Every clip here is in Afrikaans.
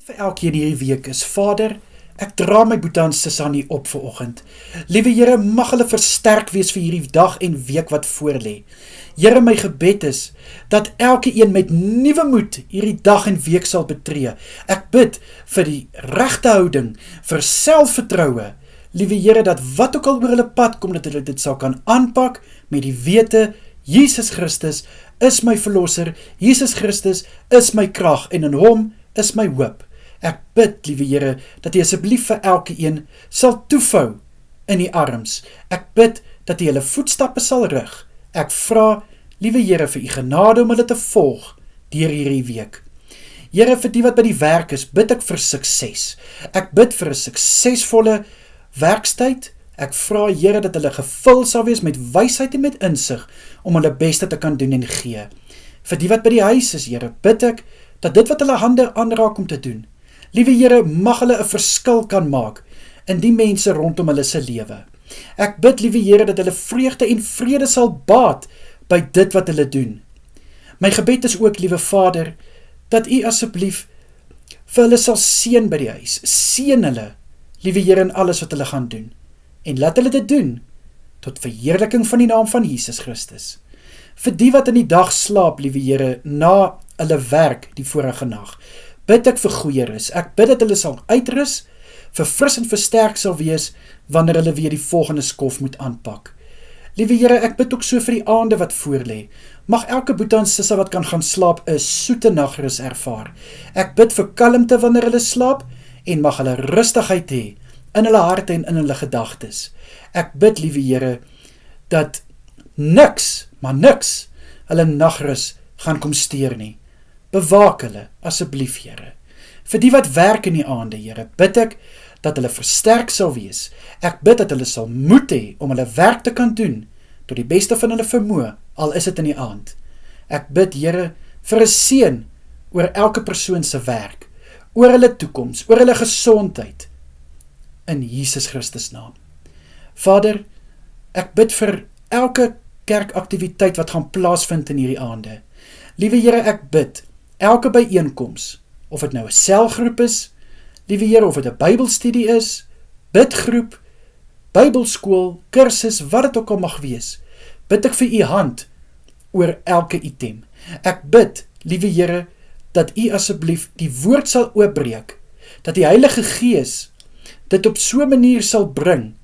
Vir elkeen hierdie week is, Vader, ek dra my boete aan sis aan U op vanoggend. Liewe Here, mag hulle versterk wees vir hierdie dag en week wat voorlê. Here, my gebed is, dat elke een met nuwe moed hierdie dag en week sal betree. Ek bid vir die regte houding, vir selfvertroue. Liewe Here, dat wat ook al oor hulle pad kom, dat hulle dit sal kan aanpak met die wete, Jesus Christus is my verlosser, Jesus Christus is my krag en in Hom is my hoop. Ek bid, liewe Here, dat U asseblief vir elke een sal toevou in die arms. Ek bid dat U hulle voetstappe sal rig. Ek vra, liewe Here, vir U genade om hulle te volg deur hierdie week. Here, vir die wat by die werk is, bid ek vir sukses. Ek bid vir 'n suksesvolle werkstyd. Ek vra, Here, dat hulle gevul sal wees met wysheid en met insig om hulle beste te kan doen en gee. Vir die wat by die huis is, Here, bid ek dat dit wat hulle hande aanraak om te doen, liewe Here, mag hulle 'n verskil kan maak in die mense rondom hulle se lewe. Ek bid, liewe Here, dat hulle vreugde en vrede sal baat by dit wat hulle doen. My gebed is ook, liewe Vader, dat U asseblief vir hulle sal seën by die huis. Seën hulle, liewe Here, in alles wat hulle gaan doen. En laat hulle dit doen tot verheerliking van die naam van Jesus Christus. Vir die wat in die dag slaap, liewe Here, na hulle werk die vorige nag, bid ek vir goeie rus. Ek bid dat hulle sal uitrus, verfris en versterk sal wees, wanneer hulle weer die volgende skof moet aanpak. Liewe Here, ek bid ook so vir die aande wat voorlê. Mag elke boete en sissa wat kan gaan slaap 'n soete nagrus ervaar. Ek bid vir kalmte wanneer hulle slaap, en mag hulle rustigheid hê in hulle harte en in hulle gedagtes. Ek bid, liewe Here, dat niks, maar niks, hulle nagrus gaan kom steur nie. Bewaak hulle, asseblief, Here. Vir die wat werk in die aande, Here, bid ek dat hulle versterk sal wees. Ek bid dat hulle sal moed hê om hulle werk te kan doen, tot die beste van hulle vermoë, al is dit in die aand. Ek bid, Here, vir 'n seën oor elke persoon se werk, oor hulle toekoms, oor hulle gesondheid, in Jesus Christus naam. Vader, ek bid vir elke kerkaktiwiteit wat gaan plaasvind in hierdie aande. Liewe Here, ek bid, elke byeenkoms, of dit nou 'n selgroep is, liewe Here, of dit 'n Bybelstudie is, bidgroep, Bybelskool, kursus, wat dit ook al mag wees, bid ek vir U hand oor elke item. Ek bid, liewe Here, dat U asseblief die woord sal oopbreek, dat die Heilige Gees dit op so 'n manier sal bring,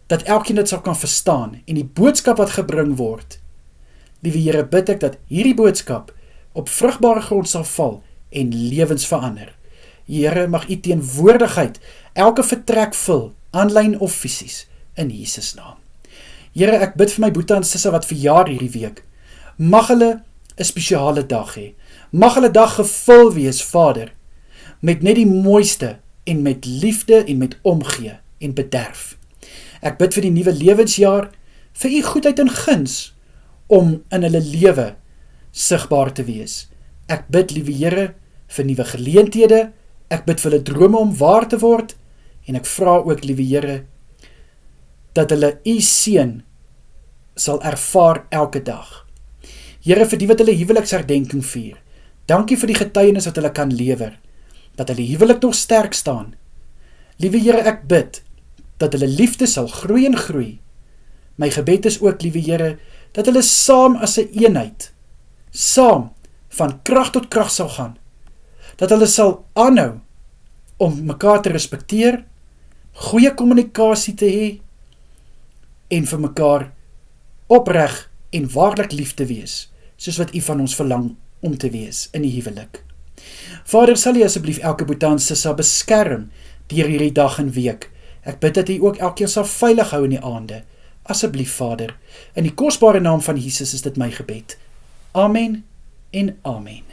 dat elkeen dit sal kan verstaan, en die boodskap wat gebring word. Liewe Here, bid ek dat hierdie boodskap op vrugbare grond sal val en lewens verander. Here, mag U teenwoordigheid elke vertrek vul, aanlyn of fisies, in Jesus naam. Here, ek bid vir my boete en sisse wat verjaar hierdie week. Mag hulle 'n spesiale dag hê. Mag hulle dag gevul wees, Vader, met net die mooiste en met liefde en met omgee en bederf. Ek bid vir die nuwe lewensjaar, vir U goedheid en guns, om in hulle lewe sigbaar te wees. Ek bid, liewe Here, vir nuwe geleenthede, ek bid vir hulle drome om waar te word, en ek vra ook, liewe Here, dat hulle U seën sal ervaar elke dag. Here, vir die wat hulle huweliksherdenking vier, dankie vir die getuienis wat hulle kan lewer, dat hulle huwelik nog sterk staan. Liewe Here, ek bid, dat hulle liefde sal groei en groei. My gebed is ook, liewe Here, dat hulle saam as 'n eenheid, saam van krag tot krag sal gaan, dat hulle sal aanhou om mekaar te respekteer, goeie kommunikasie te hê, en vir mekaar opreg en waarlik lief te wees, soos wat U van ons verlang om te wees in die huwelik. Vader, sal U asseblief elke boete en sissa beskerm deur hierdie dag en week. Ek bid dat U ook elkeen sal veilig hou in die aande. Asseblief, Vader, in die kosbare naam van Jesus is dit my gebed. Amen en amen.